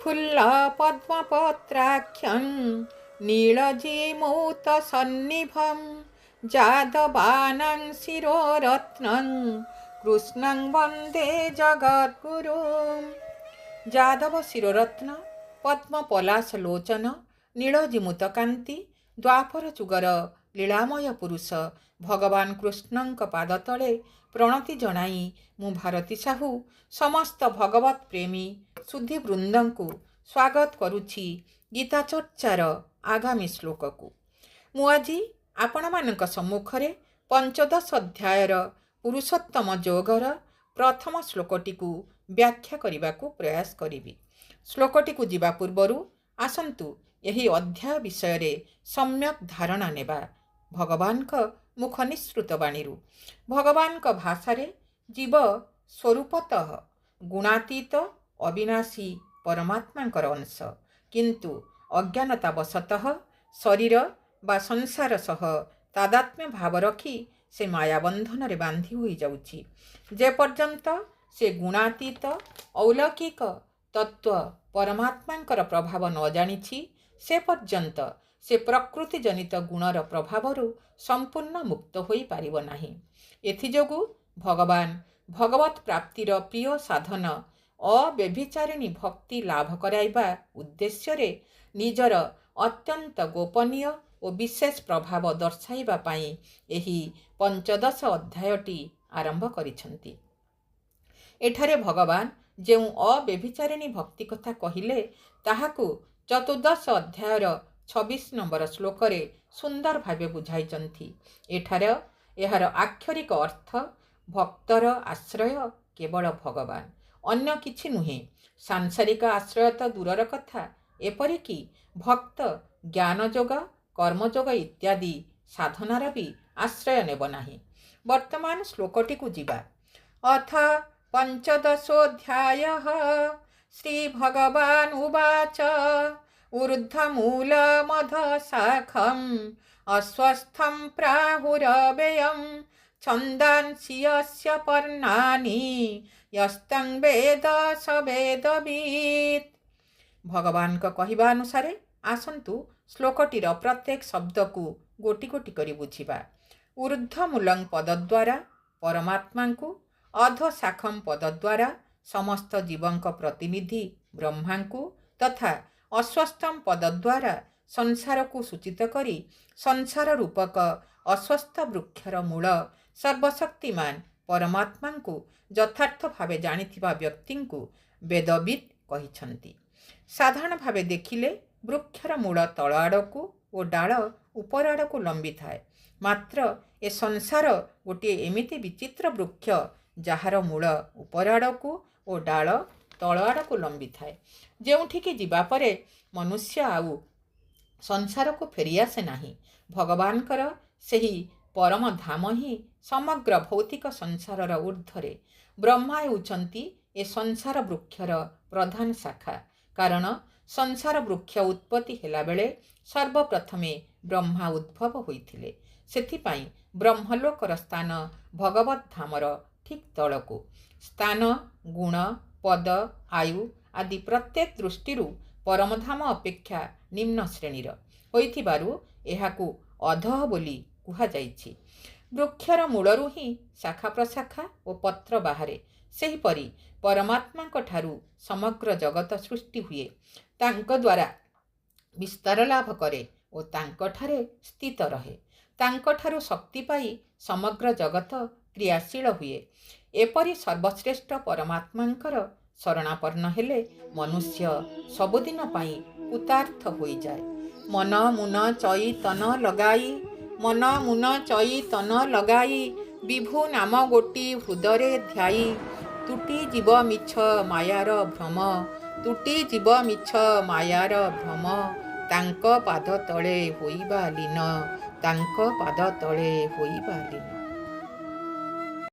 विफुल्ल पद्मपत्राख्यं नीलजीमूतसन्निभं जादवानां शिरोरत्नं कृष्णं वन्दे जगद्गुरुं। ଯାଦବ ଶିରୋରତ୍ନ ପଦ୍ମ ପଲାଶ ଲୋଚନ ନୀଳଜିମୁତ କାନ୍ତି ଦ୍ୱାପର ଯୁଗର ଲୀଳାମୟ ପୁରୁଷ ଭଗବାନ କୃଷ୍ଣଙ୍କ ପାଦ ତଳେ ପ୍ରଣତି ଜଣାଇ ମୁଁ ଭାରତୀ ସାହୁ ସମସ୍ତ ଭଗବତ ପ୍ରେମୀ ସୁଧୀବୃନ୍ଦଙ୍କୁ ସ୍ୱାଗତ କରୁଛି ଗୀତା ଚର୍ଚ୍ଚାର ଆଗାମୀ ଶ୍ଲୋକକୁ। ମୁଁ ଆଜି ଆପଣମାନଙ୍କ ସମ୍ମୁଖରେ ପଞ୍ଚଦଶ ଅଧ୍ୟାୟର ପୁରୁଷୋତ୍ତମ ଯୋଗର ପ୍ରଥମ ଶ୍ଲୋକଟିକୁ ବ୍ୟାଖ୍ୟା କରିବାକୁ ପ୍ରୟାସ କରିବି। ଶ୍ଲୋକଟିକୁ ଯିବା ପୂର୍ବରୁ ଆସନ୍ତୁ ଏହି ଅଧ୍ୟାୟ ବିଷୟରେ ସମ୍ୟକ୍ ଧାରଣା ନେବା ଭଗବାନଙ୍କ ମୁଖ ନିଃସୃତ ବାଣୀରୁ। ଭଗବାନଙ୍କ ଭାଷାରେ ଜୀବ ସ୍ୱରୂପତଃ ଗୁଣାତୀତ ଅବିନାଶୀ ପରମାତ୍ମାଙ୍କର ଅଂଶ, କିନ୍ତୁ ଅଜ୍ଞାନତାବଶତଃ ଶରୀର ବା ସଂସାର ସହ ତାଦାତ୍ମ୍ୟ ଭାବ ରଖି ସେ ମାୟାବନ୍ଧନରେ ବାନ୍ଧି ହୋଇଯାଉଛି। ଯେପର୍ଯ୍ୟନ୍ତ ସେ ଗୁଣାତୀତ ଅଲୌକିକ ତତ୍ତ୍ୱ ପରମାତ୍ମାଙ୍କର ପ୍ରଭାବ ନ ଜାଣିଛି ସେ ପର୍ଯ୍ୟନ୍ତ ସେ ପ୍ରକୃତି ଜନିତ ଗୁଣର ପ୍ରଭାବରୁ ସମ୍ପୂର୍ଣ୍ଣ ମୁକ୍ତ ହୋଇପାରିବ ନାହିଁ। ଏଥିଯୋଗୁଁ ଭଗବାନ ଭଗବତ ପ୍ରାପ୍ତିର ପ୍ରିୟ ସାଧନ ଅବ୍ୟଭିଚାରିଣୀ ଭକ୍ତି ଲାଭ କରାଇବା ଉଦ୍ଦେଶ୍ୟରେ ନିଜର ଅତ୍ୟନ୍ତ ଗୋପନୀୟ ଓ ବିଶେଷ ପ୍ରଭାବ ଦର୍ଶାଇବା ପାଇଁ ଏହି ପଞ୍ଚଦଶ ଅଧ୍ୟାୟଟି ଆରମ୍ଭ କରିଛନ୍ତି। ଏଠାରେ ଭଗବାନ ଯେଉଁ ଅବ୍ୟଭିଚାରିଣୀ ଭକ୍ତି କଥା କହିଲେ ତାହାକୁ ଚତୁର୍ଦ୍ଦଶ ଅଧ୍ୟାୟର 26 ନମ୍ବର ଶ୍ଲୋକରେ ସୁନ୍ଦର ଭାବେ ବୁଝାଇଛନ୍ତି। ଏହାର ଆକ୍ଷରିକ ଅର୍ଥ ଭକ୍ତର ଆଶ୍ରୟ କେବଳ ଭଗବାନ, ଅନ୍ୟ କିଛି ନୁହେଁ। ସାଂସାରିକ ଆଶ୍ରୟ ତ ଦୂରର କଥା, ଏପରିକି ଭକ୍ତ ଜ୍ଞାନଯୋଗ କର୍ମଯୋଗ ଇତ୍ୟାଦି ସାଧନାର ବି ଆଶ୍ରୟ ନେବ ନାହିଁ। ବର୍ତ୍ତମାନ ଶ୍ଲୋକଟିକୁ ଯିବା। ଅଥ ପଞ୍ଚଦଶୋऽଧ୍ୟାୟଃ ଶ୍ରୀଭଗବାନ୍ ଉବାଚ ଊର୍ଧ୍ୱମୂଲମଧଶାଖम् ଅଶ୍ୱତ୍ଥଂ ପ୍ରାହୁରव्ययं ଛନ୍ଦାଂସि ୟସ୍ୟ ପର୍ଣ୍ଣାନି ୟସ୍तं ବେଦ ସ ବେଦବିତ୍। ଭଗବାନଙ୍କ କହିବା ଅନୁସାରେ ଆସନ୍ତୁ ଶ୍ଲୋକଟିର ପ୍ରତ୍ୟେକ ଶବ୍ଦକୁ ଗୋଟି ଗୋଟି କରି ବୁଝିବା। ଊର୍ଧ୍ୱମୂଲଂ ପଦ ଦ୍ୱାରା ପରମାତ୍ମାଙ୍କୁ, ଅଧଶାଖଂ ପଦ ଦ୍ୱାରା ସମସ୍ତ ଜୀବଙ୍କ ପ୍ରତିନିଧି ବ୍ରହ୍ମାଙ୍କୁ ତଥା ଅଶ୍ୱତ୍ଥଂ ପଦ ଦ୍ୱାରା ସଂସାରକୁ ସୂଚିତ କରି ସଂସାର ରୂପକ ଅଶ୍ୱତ୍ଥ ବୃକ୍ଷର ମୂଳ ସର୍ବଶକ୍ତିମାନ ପରମାତ୍ମାଙ୍କୁ ଯଥାର୍ଥ ଭାବେ ଜାଣିଥିବା ବ୍ୟକ୍ତିଙ୍କୁ ବେଦବିତ୍ କହିଛନ୍ତି। ସାଧାରଣ ଭାବେ ଦେଖିଲେ ବୃକ୍ଷର ମୂଳ ତଳ ଆଡ଼କୁ ଓ ଡାଳ ଉପର ଆଡ଼କୁ ଲମ୍ବିଥାଏ। ମାତ୍ର ଏ ସଂସାର ଗୋଟିଏ ଏମିତି ବିଚିତ୍ର ବୃକ୍ଷ ଯାହାର ମୂଳ ଉପର ଆଡ଼କୁ ଓ ଡାଳ ତଳ ଆଡ଼କୁ ଲମ୍ବିଥାଏ, ଯେଉଁଠିକି ଯିବା ପରେ ମନୁଷ୍ୟ ଆଉ ସଂସାରକୁ ଫେରିଆସେ ନାହିଁ। ଭଗବାନଙ୍କର ସେହି ପରମ ଧାମ ହିଁ ସମଗ୍ର ଭୌତିକ ସଂସାରର ଊର୍ଦ୍ଧ୍ୱରେ। ବ୍ରହ୍ମା ହେଉଛନ୍ତି ଏ ସଂସାର ବୃକ୍ଷର ପ୍ରଧାନ ଶାଖା, କାରଣ ସଂସାର ବୃକ୍ଷ ଉତ୍ପତ୍ତି ହେଲାବେଳେ ସର୍ବପ୍ରଥମେ ବ୍ରହ୍ମା ଉଦ୍ଭବ ହୋଇଥିଲେ। ସେଥିପାଇଁ ବ୍ରହ୍ମଲୋକର ସ୍ଥାନ ଭଗବତ ଧାମର ଠିକ୍ ତଳକୁ। ସ୍ଥାନ, ଗୁଣ, ପଦ, ଆୟୁ ଆଦି ପ୍ରତ୍ୟେକ ଦୃଷ୍ଟିରୁ ପରମଧାମ ଅପେକ୍ଷା ନିମ୍ନ ଶ୍ରେଣୀର ହୋଇଥିବାରୁ ଏହାକୁ ଅଧଃ ବୋଲି କୁହାଯାଇଛି। ବୃକ୍ଷର ମୂଳରୁ ହିଁ ଶାଖା ପ୍ରଶାଖା ଓ ପତ୍ର ବାହାରେ। ସେହିପରି ପରମାତ୍ମାଙ୍କ ଠାରୁ ସମଗ୍ର ଜଗତ ସୃଷ୍ଟି ହୁଏ, ତାଙ୍କ ଦ୍ୱାରା ବିସ୍ତାର ଲାଭ କରେ ଓ ତାଙ୍କଠାରେ ସ୍ଥିତ ରହେ। ତାଙ୍କଠାରୁ ଶକ୍ତି ପାଇ ସମଗ୍ର ଜଗତ କ୍ରିୟାଶୀଳ ହୁଏ। ଏପରି ସର୍ବଶ୍ରେଷ୍ଠ ପରମାତ୍ମାଙ୍କର ଶରଣାପନ୍ନ ହେଲେ ମନୁଷ୍ୟ ସବୁଦିନ ପାଇଁ କୃତାର୍ଥ ହୋଇଯାଏ। ମନ ମୁନ ଚଇତନ ଲଗାଇ, ମନ ମୁନ ଚଇତନ ଲଗାଇ ବିଭୁ ନାମ ଗୋଟି ହୃଦରେ ଧ୍ୟାଇ, ତୁଟି ଯିବ ମିଛ ମାୟାର ଭ୍ରମ, ତୁଟି ଯିବ ମିଛ ମାୟାର ଭ୍ରମ, ତାଙ୍କ ପାଦ ତଳେ ହୋଇବା ଲୀନ, ତାଙ୍କ ପାଦ ତଳେ ହୋଇବା ଲୀନ।